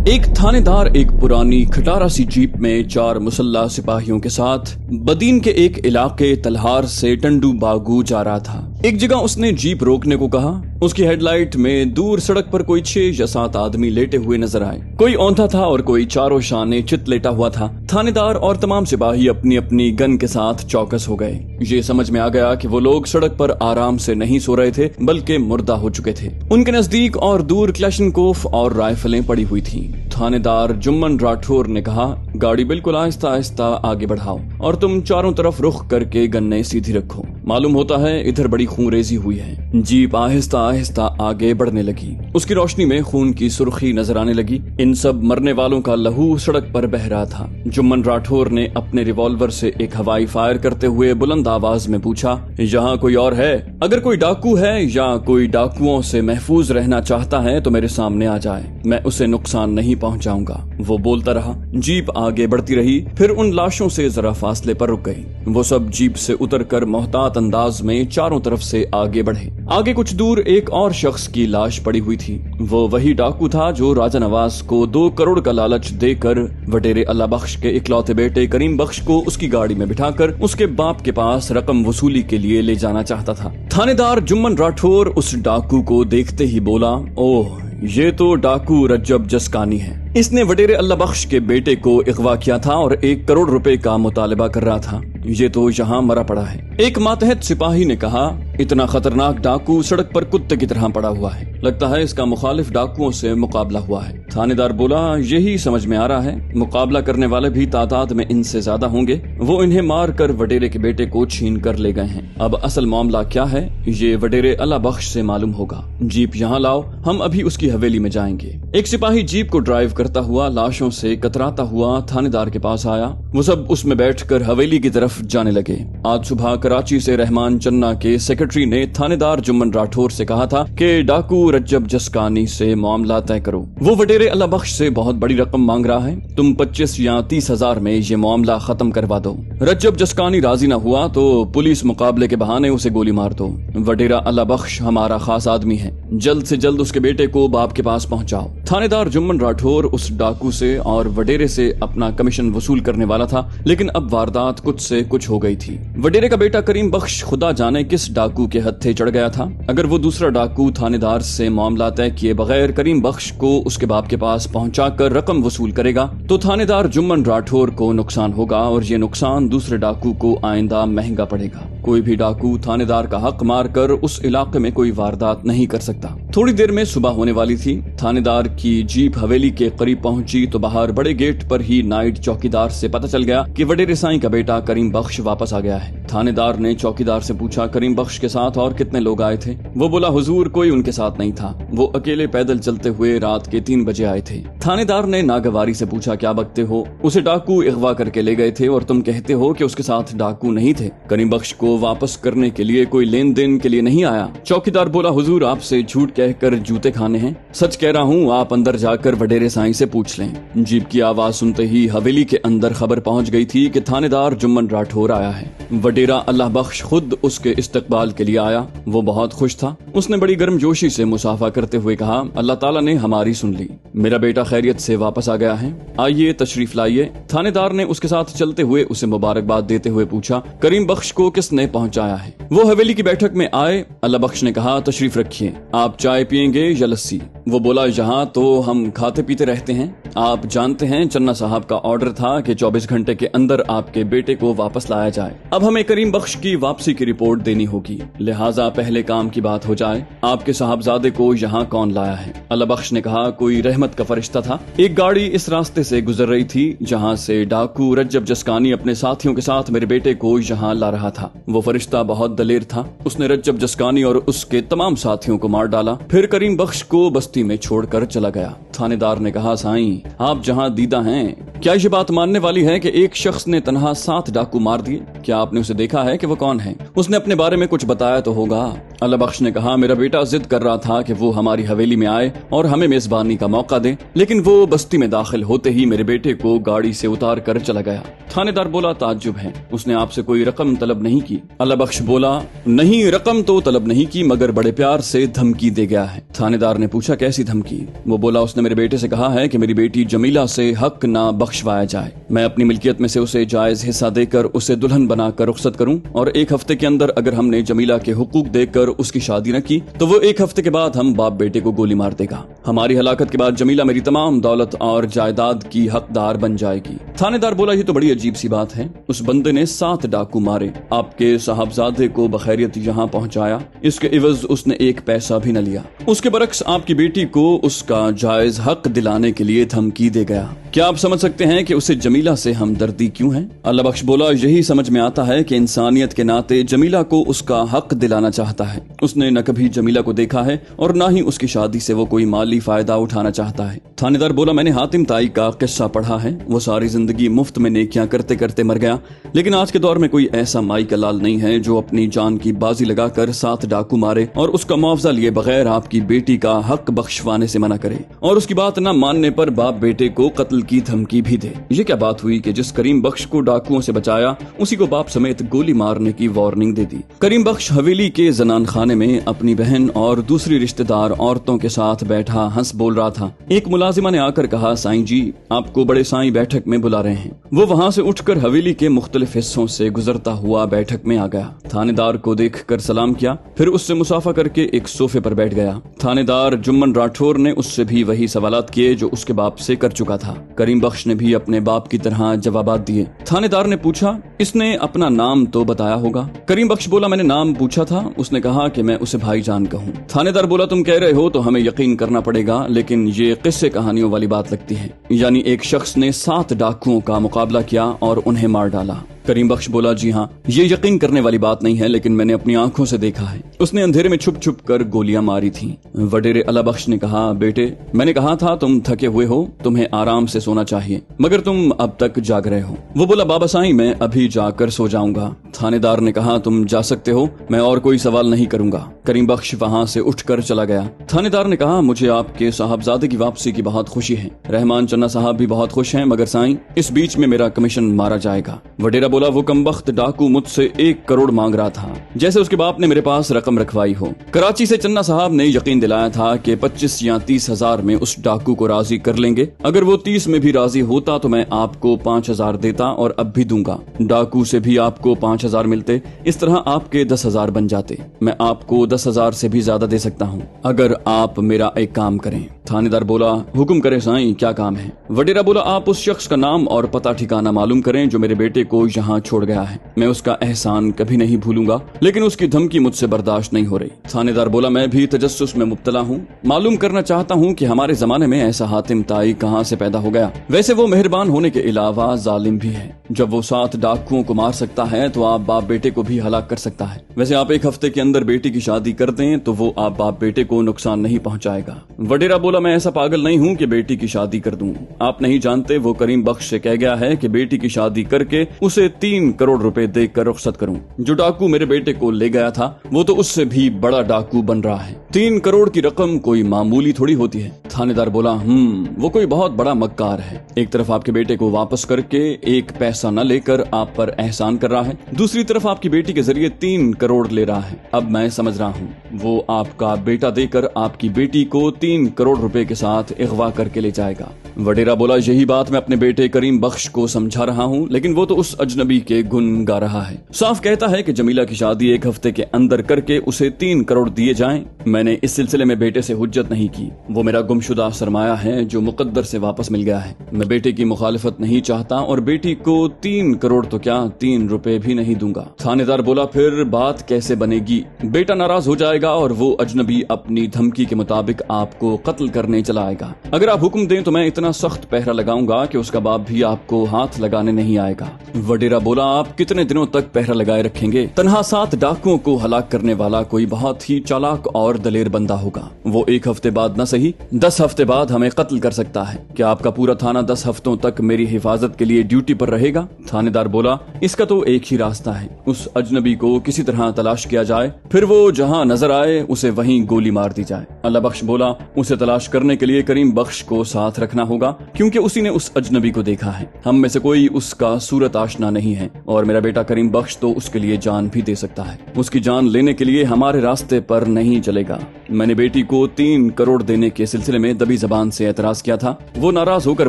ایک تھانےدار ایک پرانی کھٹارا سی جیپ میں 4 مسلح سپاہیوں کے ساتھ بدین کے ایک علاقے تلہار سے ٹنڈو باغو جا رہا تھا۔ ایک جگہ اس نے جیپ روکنے کو کہا۔ اس کی ہیڈ لائٹ میں دور سڑک پر کوئی 6 یا 7 آدمی لیٹے ہوئے نظر آئے۔ کوئی اوندا تھا اور کوئی چاروں شانے چت لیٹا ہوا تھا۔ تھانےدار اور تمام سپاہی اپنی اپنی گن کے ساتھ چوکس ہو گئے۔ یہ سمجھ میں آ گیا کہ وہ لوگ سڑک پر آرام سے نہیں سو رہے تھے بلکہ مردہ ہو چکے تھے۔ ان کے نزدیک اور دور کلاشنکوف اور رائفلیں پڑی ہوئی تھیں۔ تھانےدار جمن راٹھور نے کہا، گاڑی بالکل آہستہ آہستہ آگے بڑھاؤ اور تم چاروں طرف رخ کر کے گنیں سیدھی رکھو۔ معلوم ہوتا ہے ادھر بڑی خون ریزی ہوئی ہے۔ جیپ آہستہ آہستہ آگے بڑھنے لگی۔ اس کی روشنی میں خون کی سرخی نظر آنے لگی۔ ان سب مرنے والوں کا لہو سڑک پر بہہ رہا تھا۔ جمن راٹھور نے اپنے ریوالور سے ایک ہوائی فائر کرتے ہوئے بلند آواز میں پوچھا، یہاں کوئی اور ہے؟ اگر کوئی ڈاکو ہے یا کوئی ڈاکوؤں سے محفوظ رہنا چاہتا ہے تو میرے سامنے آ جائے، میں اسے نقصان نہیں پہنچاؤں گا۔ وہ بولتا رہا۔ جیپ آگے بڑھتی رہی، پھر ان لاشوں سے ذرا فاصلے پر رک گئی۔ وہ سب جیپ سے اتر کر محتاط انداز میں چاروں طرف سے آگے بڑھے۔ آگے کچھ دور ایک اور شخص کی لاش پڑی ہوئی تھی۔ وہ وہی ڈاکو تھا جو راجہ نواز کو 2 کروڑ کا لالچ دے کر وڈیرے اللہ بخش کے اکلوتے بیٹے کریم بخش کو اس کی گاڑی میں بٹھا کر اس کے باپ کے پاس رقم وصولی کے لیے لے جانا چاہتا تھا۔ تھانےدار جمن راٹھور اس ڈاکو کو دیکھتے ہی بولا، اوہ، یہ تو ڈاکو رجب جسکانی ہے۔ اس نے وڈیرے اللہ بخش کے بیٹے کو اغوا کیا تھا اور 1 کروڑ روپے کا مطالبہ کر رہا تھا۔ یہ تو یہاں مرا پڑا ہے۔ ایک ماتحت سپاہی نے کہا، اتنا خطرناک ڈاکو سڑک پر کتے کی طرح پڑا ہوا ہے، لگتا ہے اس کا مخالف ڈاکوؤں سے مقابلہ ہوا ہے۔ تھانےدار بولا، یہی سمجھ میں آ رہا ہے، مقابلہ کرنے والے بھی تعداد میں ان سے زیادہ ہوں گے۔ وہ انہیں مار کر وڈیرے کے بیٹے کو چھین کر لے گئے ہیں۔ اب اصل معاملہ کیا ہے یہ وڈیرے اللہ بخش سے معلوم ہوگا۔ جیپ یہاں لاؤ، ہم ابھی اس کی حویلی میں جائیں گے۔ ایک سپاہی جیپ کو ڈرائیو کرتا ہوا لاشوں سے کتراتا ہوا تھانےدار کے پاس آیا۔ وہ سب اس میں بیٹھ کر حویلی کی طرف جانے لگے۔ آج صبح کراچی سے رحمان چنّا کے سیکرٹری نے تھانےدار جمن راٹھور سے کہا تھا کہ ڈاکو رجب جسکانی سے معاملہ طے کرو۔ وہ وڈیرے اللہ بخش سے بہت بڑی رقم مانگ رہا ہے، تم 25 یا 30 ہزار میں یہ معاملہ ختم کروا دو۔ رجب جسکانی راضی نہ ہوا تو پولیس مقابلے کے بہانے اسے گولی مار دو۔ وڈیرہ اللہ بخش ہمارا خاص آدمی ہے، جلد سے جلد اس کے بیٹے کو باپ کے پاس پہنچاؤ۔ تھانےدار جمن راٹھور اس ڈاکو سے اور وڈیرے سے اپنا کمیشن وصول کرنے والا تھا، لیکن اب واردات کچھ سے کچھ ہو گئی تھی۔ وڈیرے کا بیٹا کریم بخش خدا جانے کس ڈاکو کے ہتھے چڑھ گیا تھا۔ اگر وہ دوسرا ڈاکو تھانےدار سے معاملہ طے کیے بغیر کریم بخش کو اس کے باپ کے پاس پہنچا کر رقم وصول کرے گا تو تھانےدار جمن راٹھور کو نقصان ہوگا اور یہ نقصان دوسرے ڈاکو کو آئندہ مہنگا پڑے گا۔ کوئی بھی ڈاکو تھانےدار کا حق مار کر اس علاقے میں کوئی واردات نہیں کر سکتا۔ تھوڑی دیر میں صبح ہونے والی تھی۔ تھانےدار کی جیپ حویلی کے قریب پہنچی تو باہر بڑے گیٹ پر ہی نائٹ چوکیدار سے پتہ چل گیا کہ وڈیرے سائیں کا بیٹا کریم بخش واپس آ گیا ہے۔ تھانےدار نے چوکیدار سے پوچھا، کریم بخش کے ساتھ اور کتنے لوگ آئے تھے؟ وہ بولا، حضور کوئی ان کے ساتھ نہیں تھا، وہ اکیلے پیدل چلتے ہوئے رات کے 3 بجے آئے تھے۔ تھانےدار نے ناگواری سے پوچھا، کیا بکتے ہو؟ اسے ڈاکو اغوا کر کے لے گئے تھے اور تم کہتے ہو کہ اس کے ساتھ ڈاکو نہیں تھے۔ کریم بخش کو واپس کرنے کے لیے کوئی لین دین کے لیے نہیں آیا۔ چوکیدار بولا، حضور آپ سے جھوٹ کہہ کر جوتے کھانے ہیں، سچ کہہ رہا ہوں، آپ اندر جا کر وڈیرے سائیں سے پوچھ لیں۔ جیپ کی آواز سنتے ہی حویلی کے اندر خبر پہنچ گئی تھی کہ تھانےدار جمن راٹھور آیا ہے۔ وڈیرہ اللہ بخش خود اس کے استقبال کے لیے آیا۔ وہ بہت خوش تھا۔ اس نے بڑی گرم جوشی سے مصافحہ کرتے ہوئے کہا، اللہ تعالیٰ نے ہماری سن لی، میرا بیٹا خیریت سے واپس آ گیا ہے، آئیے تشریف لائیے۔ تھانےدار نے اس کے ساتھ چلتے ہوئے اسے مبارکباد دیتے ہوئے پوچھا، کریم بخش کو کس نے پہنچایا ہے؟ وہ حویلی کی بیٹھک میں آئے۔ اللہ بخش نے کہا، تشریف رکھیے، آپ چائے پیئیں گے یا لسی؟ وہ بولا، یہاں تو ہم کھاتے پیتے رہتے ہیں، آپ جانتے ہیں چنّا صاحب کا آرڈر تھا کہ 24 گھنٹے کے اندر آپ کے بیٹے کو واپس لایا جائے۔ اب ہمیں کریم بخش کی واپسی کی رپورٹ دینی ہوگی، لہٰذا پہلے کام کی بات ہو جائے، آپ کے صاحبزادے کو یہاں کون لایا ہے؟ اللہ بخش نے کہا، کوئی رحمت کا فرشتہ تھا۔ ایک گاڑی اس راستے سے گزر رہی تھی جہاں سے ڈاکو رجب جسکانی اپنے ساتھیوں کے ساتھ میرے بیٹے کو یہاں لا رہا تھا۔ وہ فرشتہ بہت دلیر تھا، اس نے رجب جسکانی اور اس کے تمام ساتھیوں کو مار ڈالا، پھر کریم بخش کو بستی میں چھوڑ کر چلا گیا۔ تھانےدار نے کہا، سائیں آپ جہاں دیدہ ہیں، کیا یہ بات ماننے والی ہے کہ ایک شخص نے تنہا 7 ڈاکو مار دیے؟ کیا آپ نے اسے دیکھا ہے کہ وہ کون ہے؟ اس نے اپنے بارے میں کچھ بتایا تو ہوگا۔ अल्लाह बख्श ने कहा, मेरा बेटा जिद कर रहा था कि वो हमारी हवेली में आए और हमें मेजबानी का मौका दे, लेकिन वो बस्ती में दाखिल होते ही मेरे बेटे को गाड़ी से उतार कर चला गया। थानेदार बोला, ताज्जुब है, उसने आपसे कोई रकम तलब नहीं की? अल्लाह बख्श बोला, नहीं, रकम तो तलब नहीं की, मगर बड़े प्यार से धमकी दे गया है। थानेदार ने पूछा, कैसी धमकी? वो बोला, उसने मेरे बेटे से कहा है कि मेरी बेटी जमीला से हक ना बख्शवाया जाए, मैं अपनी मिल्कियत में से उसे जायज हिस्सा देकर उसे दुल्हन बनाकर रुखसत करूं, और 1 हफ्ते के अंदर अगर हमने जमीला के हुकूक देकर उसकी शादी न की तो वो 1 हफ्ते के बाद हम बाप बेटे को गोली मार देगा। हमारी हलाकत के बाद जमीला मेरी तमाम दौलत और जायदाद की हकदार बन जाएगी। थानेदार बोला, ये तो बड़ी अजीब सी बात है। उस बंदे ने 7 डाकू मारे, आपके साहबजादे को बखैरियत यहाँ पहुँचाया, इसके इवज उसने 1 पैसा भी न लिया। उसके बरक्स आपकी बेटी को उसका जायज हक दिलाने के लिए धमकी दे गया। क्या आप समझ सकते हैं कि उसे जमीला से हमदर्दी क्यों है? अल्लाह बख्श बोला, यही समझ में आता है कि इंसानियत के नाते जमीला को उसका हक दिलाना चाहता है। उसने न कभी जमीला को देखा है और न ही उसकी शादी से वो कोई माली फायदा उठाना चाहता है। थानेदार बोला, मैंने हातिम ताई का किस्सा पढ़ा है, वो सारी जिंदगी मुफ्त में नेकियां करते करते मर गया, लेकिन आज के दौर में कोई ऐसा माई का लाल नहीं है जो अपनी जान की बाजी लगाकर 7 डाकू मारे और उसका मुआवजा लिए बगैर आपकी बेटी का हक बख्शवाने से मना करे, और उसकी बात न मानने पर बाप बेटे को कत्ल की धमकी भी दे। ये क्या बात हुई कि जिस करीम बख्श को डाकुओं से बचाया उसी को बाप समेत गोली मारने की वार्निंग दे दी। करीम बख्श हवेली के जनान खाने में अपनी बहन और दूसरी रिश्तेदार औरतों के साथ बैठा हंस बोल रहा था। एक मुलाजिमा ने आकर कहा, साईं जी, आपको बड़े साईं बैठक में बुला रहे हैं। वो वहाँ से उठकर हवेली के मुख्तलिफ हिस्सों से गुजरता हुआ बैठक में आ गया। थानेदार को देखकर सलाम किया, फिर उससे मुसाफा करके एक सोफे पर बैठ गया। थानेदार जुम्मन राठौर ने उससे भी वही सवालात किए जो उसके बाप से कर चुका था। करीम बख्श ने भी अपने बाप की तरह जवाबात दिए। थानेदार ने पूछा, इसने अपना नाम तो बताया होगा? करीम बख्श बोला, मैंने नाम पूछा था, उसने कहा कि मैं उसे भाईजान कहूँ। थानेदार बोला, तुम कह रहे हो तो हमें यकीन करना पड़ेगा, लेकिन ये किस्से कहानियों वाली बात लगती है। यानी एक शख्स ने 7 डाकुओं का मुकाबला किया और उन्हें मार डाला। करीम बख्श बोला, जी हाँ, ये यकीन करने वाली बात नहीं है, लेकिन मैंने अपनी आंखों से देखा है। उसने अंधेरे में छुप छुप कर गोलियां मारी थीं। वडेरे अल्लाह बख्श ने कहा, बेटे, मैंने कहा था तुम थके हुए हो, तुम्हें आराम से सोना चाहिए, मगर तुम अब तक जाग रहे हो। वो बोला, बाबा साईं, मैं अभी जाकर सो जाऊंगा। थानेदार ने कहा, तुम जा सकते हो, मैं और कोई सवाल नहीं करूंगा। करीम बख्श वहाँ से उठकर चला गया। थानेदार ने कहा, मुझे आपके साहबजादे की वापसी की बहुत खुशी है। रहमान चन्ना साहब भी बहुत खुश हैं, मगर साईं, इस बीच में मेरा कमीशन मारा जाएगा। वडेरा बोला, वो कमबख्त डाकू मुझसे 1 करोड़ मांग रहा था, जैसे उसके बाप ने मेरे पास रकम रखवाई हो। कराची से चन्ना साहब ने यकीन दिलाया था कि 25 या 30 हजार में उस डाकू को राजी कर लेंगे। अगर वो 30 में भी राजी होता तो मैं आपको 5,000 देता और अब भी दूंगा। डाकू से भी आपको 5,000 मिलते, इस तरह आपके 10,000 बन जाते। मैं आपको 10,000 से भी ज्यादा दे सकता हूँ अगर आप मेरा एक काम करें। थानेदार बोला, हुक्म करे साईं, क्या काम है? वडेरा बोला, आप उस शख्स का नाम और पता ठिकाना मालूम करें जो मेरे बेटे को यहाँ छोड़ गया है। मैं उसका एहसान कभी नहीं भूलूंगा, लेकिन उसकी धमकी मुझसे बर्दाश्त नहीं हो रही। थानेदार बोला, मैं भी तजस्सुस में मुब्तला हूँ, मालूम करना चाहता हूँ कि हमारे जमाने में ऐसा हातिम ताई कहाँ से पैदा हो गया। वैसे वो मेहरबान होने के अलावा जालिम भी है। जब वो 7 डाकुओं को मार सकता है तो आप बाप बेटे को भी हलाक कर सकता है। वैसे आप 1 हफ्ते के अंदर बेटी की शादी कर दें तो वो आप बाप बेटे को नुकसान नहीं पहुँचाएगा। वडेरा बोला, मैं ऐसा पागल नहीं हूँ कि बेटी की शादी कर दूं। आप नहीं जानते, वो करीम बख्श से कह गया है कि बेटी की शादी करके उसे 3 करोड़ रुपए देकर रुखसत करूं। जो डाकू मेरे बेटे को ले गया था वो तो उससे भी बड़ा डाकू बन रहा है। 3 करोड़ की रकम कोई मामूली थोड़ी होती है। थानेदार बोला, वो कोई बहुत बड़ा मक्कार है। एक तरफ आपके बेटे को वापस करके 1 पैसा न लेकर आप पर एहसान कर रहा है, दूसरी तरफ आपकी बेटी के जरिए 3 करोड़ ले रहा है। अब मैं समझ रहा हूँ, वो आपका बेटा देकर आपकी बेटी को 3 करोड़ रुपए के साथ अगवा करके ले जाएगा। वडेरा बोला, यही बात मैं अपने बेटे करीम बख्श को समझा रहा हूँ, लेकिन वो तो उस अजनबी के गुण गा रहा है। साफ कहता है कि जमीला की शादी 1 हफ्ते के अंदर करके उसे 3 करोड़ दिए जाएं। मैंने इस सिलसिले में बेटे से हुज्जत नहीं की। वो मेरा गुमशुदा सरमाया है जो मुकद्दर से वापस मिल गया है। मैं बेटे की मुखालिफत नहीं चाहता और बेटी को 3 करोड़ तो क्या 3 रुपए भी नहीं दूंगा। थानेदार बोला, फिर बात कैसे बनेगी? बेटा नाराज हो जाएगा और वो अजनबी अपनी धमकी के मुताबिक आपको कत्ल करने चला आएगा। अगर आप हुक्म दें तो मैं इतना सख्त पहरा लगाऊंगा कि उसका बाप भी आपको हाथ लगाने नहीं आएगा। वडेरा बोला, आप कितने दिनों तक पहरा लगाए रखेंगे? तन्हा 7 डाकुओं को हलाक करने वाला कोई बहुत ही चालाक और اور دلیر بندہ ہوگا۔ وہ 1 ہفتے بعد نہ صحیح 10 ہفتے بعد ہمیں قتل کر سکتا ہے۔ کیا آپ کا پورا تھانہ 10 ہفتوں تک میری حفاظت کے لیے ڈیوٹی پر رہے گا؟ تھانے دار بولا، اس کا تو ایک ہی راستہ ہے، اس اجنبی کو کسی طرح تلاش کیا جائے، پھر وہ جہاں نظر آئے اسے وہیں گولی مار دی جائے۔ اللہ بخش بولا، اسے تلاش کرنے کے لیے کریم بخش کو ساتھ رکھنا ہوگا، کیونکہ اسی نے اس اجنبی کو دیکھا ہے۔ ہم میں سے کوئی اس کا صورت آشنا نہیں ہے، اور میرا بیٹا کریم بخش تو اس کے لیے جان بھی دے سکتا ہے۔ اس کی جان لینے کے لیے ہمارے راستے پر نہیں چلے گا۔ میں نے بیٹی کو 3 کروڑ دینے کے سلسلے میں دبی زبان سے اعتراض کیا تھا۔ وہ ناراض ہو کر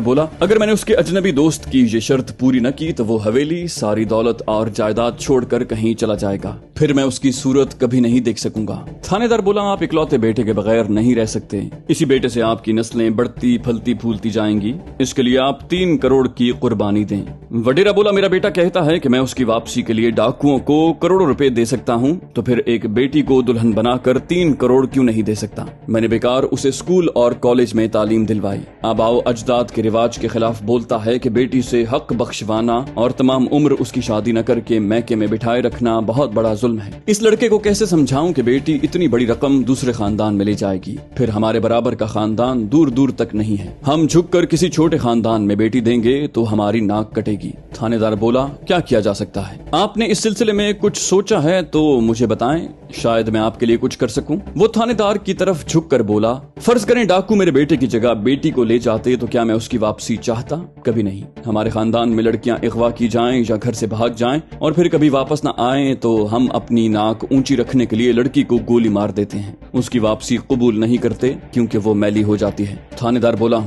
بولا، اگر میں نے اس کے اجنبی دوست کی یہ شرط پوری نہ کی تو وہ حویلی، ساری دولت اور جائیداد چھوڑ کر کہیں چلا جائے گا، پھر میں اس کی صورت کبھی نہیں دیکھ سکوں گا۔ تھانے دار بولا، آپ اکلوتے بیٹے کے بغیر نہیں رہ سکتے، اسی بیٹے سے آپ کی نسلیں بڑھتی پھلتی پھولتی جائیں گی، اس کے لیے آپ 3 کروڑ کی قربانی دیں۔ وڈیرا بولا، میرا بیٹا کہتا ہے کہ میں اس کی واپسی کے لیے ڈاکوؤں کو کروڑوں روپے دے سکتا ہوں، تو پھر ایک بیٹی کو دلہن بنا کر 3 کروڑ کیوں نہیں دے سکتا؟ میں نے بیکار اسے اسکول اور کالج میں تعلیم دلوائی۔ آباؤ اجداد کے رواج کے خلاف بولتا ہے کہ بیٹی سے حق بخشوانا اور تمام عمر اس کی شادی نہ کر کے میکے میں بٹھائے رکھنا بہت بڑا ظلم ہے۔ اس لڑکے کو کیسے سمجھاؤں کہ بیٹی اتنی بڑی رقم دوسرے خاندان میں لے جائے گی، پھر ہمارے برابر کا خاندان دور دور تک نہیں ہے، ہم جھک کر کسی چھوٹے خاندان میں بیٹی دیں گے تو ہماری ناک کٹے گی۔ تھانے دار بولا، کیا کیا جا سکتا ہے؟ آپ نے اس سلسلے میں کچھ سوچا ہے تو مجھے بتائیں، شاید میں آپ کے لیے کچھ کر سکوں۔ وہ تھانے دار کی طرف جھک کر بولا، فرض کریں ڈاکو میرے بیٹے کی جگہ بیٹی کو لے جاتے تو کیا میں اس کی واپسی چاہتا؟ کبھی نہیں۔ ہمارے خاندان میں لڑکیاں اغوا کی جائیں یا گھر سے بھاگ جائیں اور پھر کبھی واپس نہ آئیں تو ہم اپنی ناک اونچی رکھنے کے لیے لڑکی کو گولی مار دیتے ہیں، اس کی واپسی قبول نہیں کرتے کیونکہ وہ میلی ہو جاتی ہے۔ تھانے دار بولا،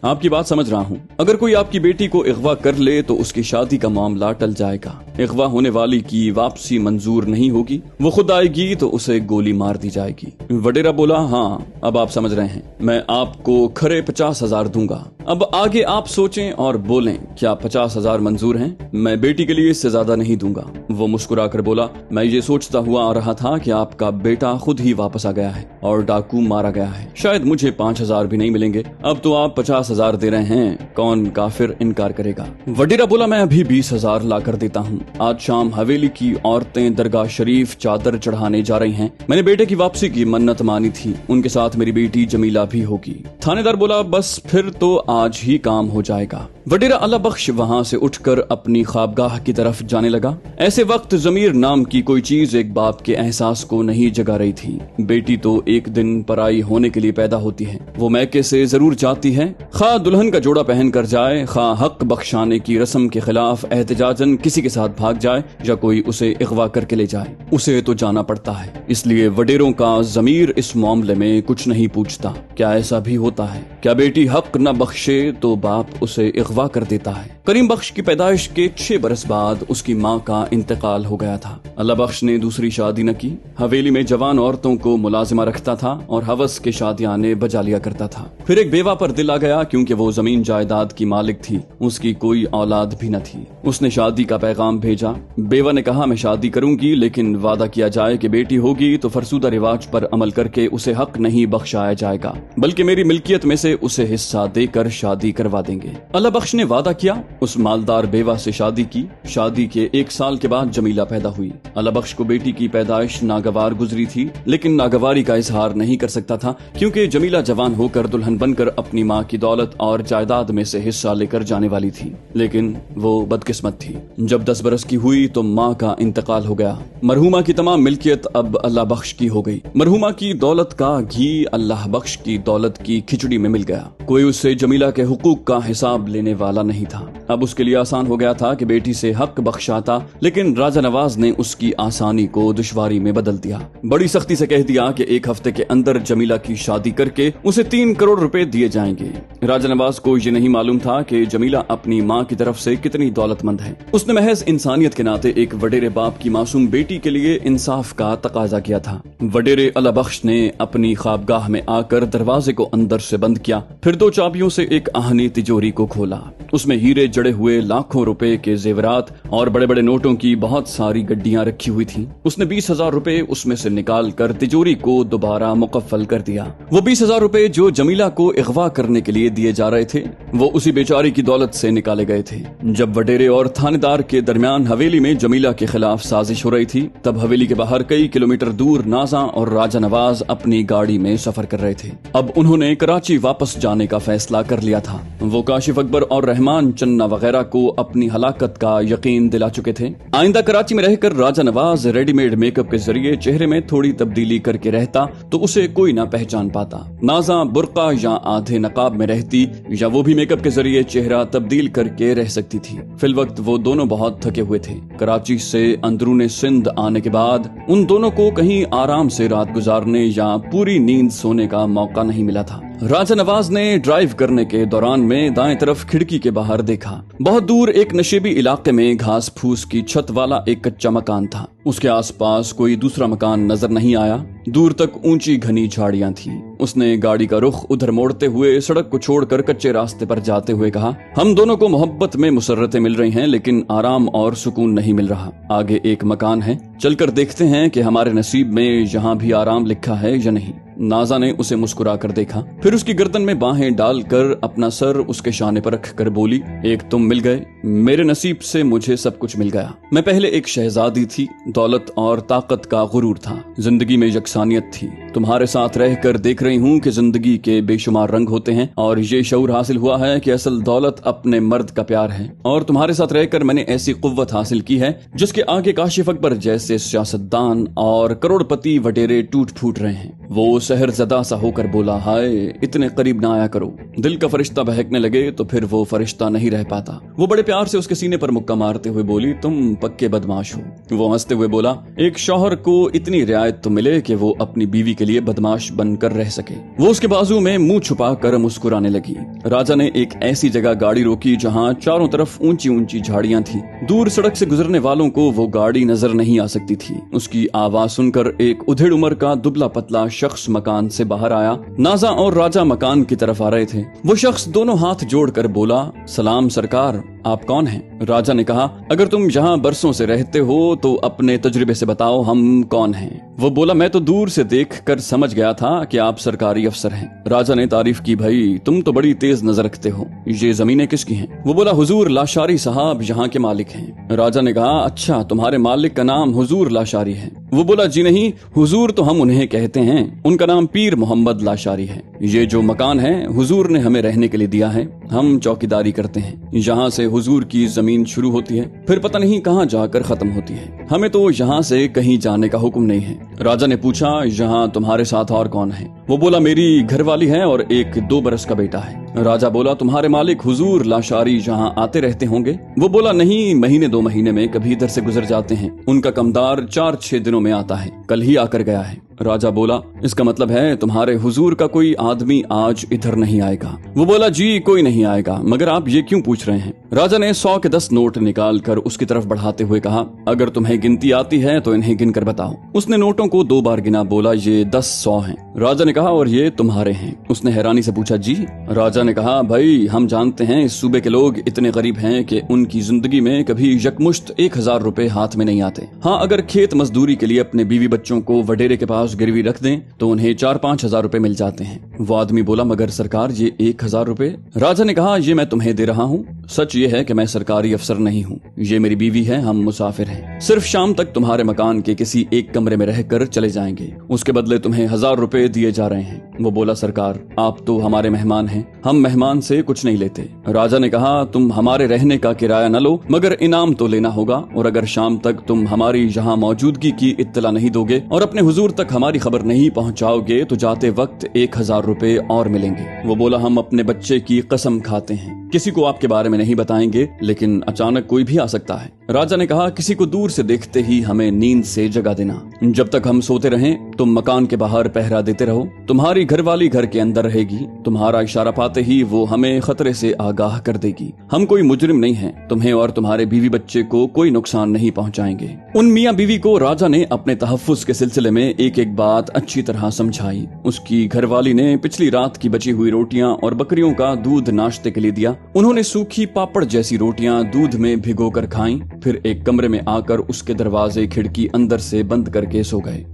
آپ کی بات سمجھ رہا ہوں، اگر کوئی آپ کی بیٹی کو اغوا کر لے تو اس کی شادی کا معاملہ ٹل جائے گا، اغوا ہونے والی کی واپسی منظور نہیں ہوگی، وہ خود آئے گی تو اسے گولی مار دی جائے گی۔ وڈیرا بولا، ہاں اب آپ سمجھ رہے ہیں، میں آپ کو کھرے 50,000 دوں گا، اب آگے آپ سوچیں اور بولیں، کیا 50,000 منظور ہیں؟ میں بیٹی کے لیے اس سے زیادہ نہیں دوں گا۔ وہ مسکرا کر بولا، میں یہ سوچتا ہوا آ رہا تھا کہ آپ کا بیٹا خود ہی واپس آ گیا ہے اور ڈاکو مارا گیا ہے، شاید مجھے 5,000 بھی نہیں ملیں گے، اب تو آپ 50,000 دے رہے ہیں، کون کافر انکار کرے گا؟ وڈیرا بولا، میں ابھی 20,000 لا کر دیتا ہوں، آج شام حویلی کی عورتیں درگاہ شریف چادر چڑھانے جا رہی ہیں، میں نے بیٹے کی واپسی کی منت مانی تھی، ان کے ساتھ میری بیٹی جمیلہ بھی ہوگی۔ تھانے دار بولا، بس پھر تو آج ہی کام ہو جائے گا۔ وڈیرا اللہ بخش وہاں سے اٹھ کر اپنی خوابگاہ کی طرف جانے لگا۔ ایسے وقت ضمیر نام کی کوئی چیز ایک باپ کے احساس کو نہیں جگا رہی تھی۔ بیٹی تو ایک دن پرائی ہونے کے لیے پیدا ہوتی ہے، وہ میکے سے ضرور جاتی ہے، خواہ دلہن کا جوڑا پہن کر جائے، خواہ حق بخشانے کی رسم کے خلاف احتجاجن کسی کے ساتھ بھاگ جائے یا کوئی اسے اغوا کر کے لے جائے، اسے تو جانا پڑتا ہے۔ اس لیے وڈیروں کا ضمیر اس معاملے میں کچھ نہیں پوچھتا۔ کیا ایسا بھی ہوتا ہے؟ کیا بیٹی حق نہ بخشے تو باپ اسے اغوا کر دیتا ہے؟ کریم بخش کی پیدائش کے 6 برس بعد اس کی ماں کا انتقال ہو گیا تھا۔ اللہ بخش نے دوسری شادی نہ کی، حویلی میں جوان عورتوں کو ملازمہ رکھتا تھا اور ہوس کے شادیانے بجا لیا کرتا تھا۔ پھر ایک بیوہ پر دل آ گیا، کیونکہ وہ زمین جائیداد کی مالک تھی، اس کی کوئی اولاد بھی نہ تھی۔ اس نے شادی کا پیغام بھیجا۔ بیوہ نے کہا، میں شادی کروں گی لیکن وعدہ کیا جائے کہ بیٹی ہوگی تو فرسودہ رواج پر عمل کر کے اسے حق نہیں بخشایا جائے گا، بلکہ میری ملکیت میں سے اسے حصہ دے کر شادی کروا دیں گے۔ اللہ بخش نے وعدہ کیا، اس مالدار بیوہ سے شادی کی۔ شادی کے 1 سال کے بعد جمیلہ پیدا ہوئی۔ اللہ بخش کو بیٹی کی پیدائش ناگوار گزری تھی، لیکن ناگواری کا اظہار نہیں کر سکتا تھا، کیونکہ جمیلہ جوان ہو کر دلہن بن کر اپنی ماں کی دولت اور جائیداد میں سے حصہ لے کر جانے والی تھی، لیکن وہ بدقسمت تھی۔ جب 10 برس کی ہوئی تو ماں کا انتقال ہو گیا۔ مرحومہ کی تمام ملکیت اب اللہ بخش کی ہو گئی۔ مرحومہ کی دولت کا گھی اللہ بخش کی دولت کی کھچڑی میں مل گیا۔ کوئی اس سے جمیلہ کے حقوق کا حساب لینے والا نہیں تھا۔ اب اس کے لیے آسان ہو گیا تھا کہ بیٹی سے حق بخشاتا، لیکن راجہ نواز نے اس کی آسانی کو دشواری میں بدل دیا۔ بڑی سختی سے کہہ دیا کہ 1 ہفتے کے اندر جمیلہ کی شادی کر کے اسے 3 کروڑ روپے دیے جائیں گے۔ راجہ نواز کو یہ نہیں معلوم تھا کہ جمیلہ اپنی ماں کی طرف سے کتنی دولت مند ہے۔ اس نے محض انسانیت کے ناطے ایک وڈیرے باپ کی معصوم بیٹی کے لیے انصاف کا تقاضا کیا تھا۔ وڈیرے اللہ بخش نے اپنی خوابگاہ میں آ کر دروازے کو اندر سے بند کیا، پھر 2 چابیوں سے ایک آہنی تجوری کو کھولا۔ اس میں ہیرے जड़े हुए लाखों रुपए के जेवरात और बड़े बड़े नोटों की बहुत सारी गड्डियां रखी हुई थीं। उसने 20,000 रुपए उसमें से निकाल कर तिजोरी को दोबारा मुकफ्फल कर दिया। वो 20,000 रुपए जो जमीला को अगवा करने के लिए दिए जा रहे थे वो उसी बेचारी की दौलत से निकाले गए थे। जब वडेरे और थानेदार के दरमियान हवेली में जमीला के खिलाफ साजिश हो रही थी तब हवेली के बाहर कई किलोमीटर दूर नाजा और राजा नवाज अपनी गाड़ी में सफर कर रहे थे। अब उन्होंने कराची वापस जाने का फैसला कर लिया था। वो काशिफ अकबर और रहमान चन्ना वगैरह को अपनी हलाकत का यकीन दिला चुके थे। आइंदा कराची में रहकर राजा नवाज रेडीमेड मेकअप के जरिए चेहरे में थोड़ी तब्दीली करके रहता तो उसे कोई ना पहचान पाता। नाजा बुर्का या आधे नकाब में रहती या वो भी मेकअप के जरिए चेहरा तब्दील करके रह सकती थी। फिल वक्त वो दोनों बहुत थके हुए थे। कराची से अंदरूने सिंध आने के बाद उन दोनों को कहीं आराम से रात गुजारने या पूरी नींद सोने का मौका नहीं मिला था। राजा नवाज ने ड्राइव करने के दौरान में दाएं तरफ खिड़की के बाहर देखा। बहुत दूर एक नशेबी इलाके में घास फूस की छत वाला एक कच्चा मकान था। उसके आसपास कोई दूसरा मकान नजर नहीं आया। दूर तक ऊंची घनी झाड़ियां थीं। उसने गाड़ी का रुख उधर मोड़ते हुए सड़क को छोड़कर कच्चे रास्ते पर जाते हुए कहा, हम दोनों को मोहब्बत में मुसर्रतें मिल रही हैं लेकिन आराम और सुकून नहीं मिल रहा। आगे एक मकान है, चलकर देखते हैं कि हमारे नसीब में यहाँ भी आराम लिखा है या नहीं। नाजा ने उसे मुस्कुरा कर देखा, फिर उसकी गर्दन में बाहें डालकर अपना सर उसके शाने पर रख कर बोली, एक तुम मिल गए, मेरे नसीब से मुझे सब कुछ मिल गया। मैं पहले एक शहजादी थी, दौलत और ताकत का गुरूर था, जिंदगी में यकसानियत थी। तुम्हारे साथ रहकर देख रही हूँ कि जिंदगी के बेशुमार रंग होते हैं और ये शऊर हासिल हुआ है कि असल दौलत अपने मर्द का प्यार है। और तुम्हारे साथ रहकर मैंने ऐसी कुव्वत हासिल की है जिसके आगे काशिफ अकबर जैसे सियासतदान और करोड़पति वडेरे टूट फूट रहे हैं। वो सहर ज़दा सा होकर बोला, हाय इतने करीब ना आया करो। दिल का फरिश्ता बहकने लगे तो फिर वो फरिश्ता नहीं रह पाता। वो बड़े प्यार से उसके सीने पर मुक्का मारते हुए बोली, तुम पक्के बदमाश हो। वो हंसते हुए बोला, एक शौहर को इतनी रियायत तो मिले कि वो अपनी बीवी के लिए बदमाश बनकर रह सके। वो उसके बाजू में मुंह छुपा कर मुस्कुराने लगी। राजा ने एक ऐसी जगह गाड़ी रोकी जहाँ चारों तरफ ऊंची ऊंची झाड़ियां थी। दूर सड़क से गुजरने वालों को वो गाड़ी नजर नहीं आ सकती थी। उसकी आवाज सुनकर एक उधेड़ उम्र का दुबला पतला शख्स मकान से बाहर आया। नाजा और राजा मकान की तरफ आ रहे थे। वो शख्स दोनों हाथ जोड़कर बोला, सलाम सरकार, आप कौन हैं? राजा ने कहा, अगर तुम यहाँ बरसों से रहते हो तो अपने तजुर्बे से बताओ हम कौन हैं। वो बोला, मैं तो दूर से देख कर समझ गया था कि आप सरकारी अफसर हैं। राजा ने तारीफ की, भाई तुम तो बड़ी तेज नजर रखते हो। ये जमीनें किसकी हैं? वो बोला, हुजूर लाशारी साहब यहाँ के मालिक हैं। राजा ने कहा, अच्छा तुम्हारे मालिक का नाम हुजूर लाशारी है? वो बोला, जी नहीं, हुजूर तो हम उन्हें कहते हैं, उनका नाम पीर मोहम्मद लाशारी है। ये जो मकान है हुजूर ने हमें रहने के लिए दिया है, हम चौकीदारी करते हैं। यहाँ से हुजूर की जमीन शुरू होती है, फिर पता नहीं कहाँ जाकर खत्म होती है। हमें तो यहाँ से कहीं जाने का हुक्म नहीं है। राजा ने पूछा, यहाँ तुम्हारे साथ और कौन है? वो बोला, मेरी घरवाली है और एक 2 बरस का बेटा है। राजा बोला, तुम्हारे मालिक हुजूर लाशारी यहाँ आते रहते होंगे? वो बोला, नहीं, महीने 2 महीने में कभी इधर से गुजर जाते हैं। उनका कमदार 4-6 दिनों में आता है, कल ही आकर गया है। राजा बोला, इसका मतलब है तुम्हारे हुजूर का कोई आदमी आज इधर नहीं आएगा? वो बोला, जी कोई नहीं आएगा, मगर आप ये क्यों पूछ रहे हैं? राजा ने 100 के 10 नोट निकाल कर उसकी तरफ बढ़ाते हुए कहा, अगर तुम्हें गिनती आती है तो इन्हें गिन कर बताओ। उसने नोटों को 2 बार गिना, बोला, ये 10-100 हैं। राजा ने कहा, और ये तुम्हारे हैं? उसने हैरानी से पूछा, जी। राजा ने कहा, भाई हम जानते हैं इस सूबे के लोग इतने गरीब हैं कि उनकी जिंदगी में कभी यकमुश्त 1000 रुपए हाथ में नहीं आते। हाँ, अगर खेत मजदूरी के लिए अपने बीवी बच्चों को वडेरे के पास गिरवी रख दें तो उन्हें 4-5 हजार रुपए मिल जाते हैं। वो आदमी बोला, मगर सरकार ये 1000 रुपए? राजा ने कहा, ये मैं तुम्हें दे रहा हूँ। सच ये है कि मैं सरकारी अफसर नहीं हूँ, ये मेरी बीवी है, हम मुसाफिर हैं। सिर्फ शाम तक तुम्हारे मकान के किसी एक कमरे में रहकर चले जाएंगे, उसके बदले तुम्हें 1000 रुपए दिए जा रहे हैं। वो बोला, सरकार आप तो हमारे मेहमान हैं, हम मेहमान से कुछ नहीं लेते। राजा ने कहा, तुम हमारे रहने का किराया न लो, मगर इनाम तो लेना होगा, और अगर शाम तक तुम हमारी यहाँ मौजूदगी की इत्तला नहीं दोगे और अपने हुजूर तक हमारी खबर नहीं पहुँचाओगे तो जाते वक्त 1000 रुपए और मिलेंगे। वो बोला, हम अपने बच्चे की कसम खाते हैं, किसी को आपके बारे में नहीं बताएंगे, लेकिन अचानक कोई भी आ सकता है। राजा ने कहा, किसी को दूर से देखते ही हमें नींद से जगा देना। जब तक हम सोते रहें तुम मकान के बाहर पहरा देते रहो। तुम्हारी घरवाली घर के अंदर रहेगी। तुम्हारा इशारा पाते ही वो हमें खतरे से आगाह कर देगी। हम कोई मुजरिम नहीं हैं। तुम्हें और तुम्हारे बीवी बच्चे को कोई नुकसान नहीं पहुंचाएंगे। उन मियाँ बीवी को राजा ने अपने तहफ्फुज के सिलसिले में एक एक बात अच्छी तरह समझाई। उसकी घरवाली ने पिछली रात की बची हुई रोटियां और बकरियों का दूध नाश्ते के लिए दिया। उन्होंने सूखी पापड़ जैसी रोटियां दूध में भिगोकर खाईं, फिर एक कमरे में आकर उसके दरवाजे खिड़की अंदर से बंद करके सो गए।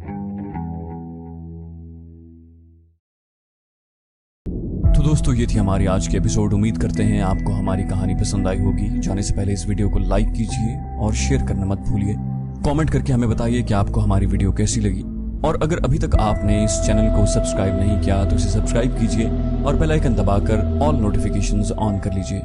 तो दोस्तों, ये थी हमारी आज की एपिसोड। उम्मीद करते हैं आपको हमारी कहानी पसंद आई होगी। जाने से पहले इस वीडियो को लाइक कीजिए और शेयर करना मत भूलिए। कमेंट करके हमें बताइए कि आपको हमारी वीडियो कैसी लगी। और अगर अभी तक आपने इस चैनल को सब्सक्राइब नहीं किया तो इसे सब्सक्राइब कीजिए और बेल आइकन दबाकर ऑल नोटिफिकेशंस ऑन कर लीजिए।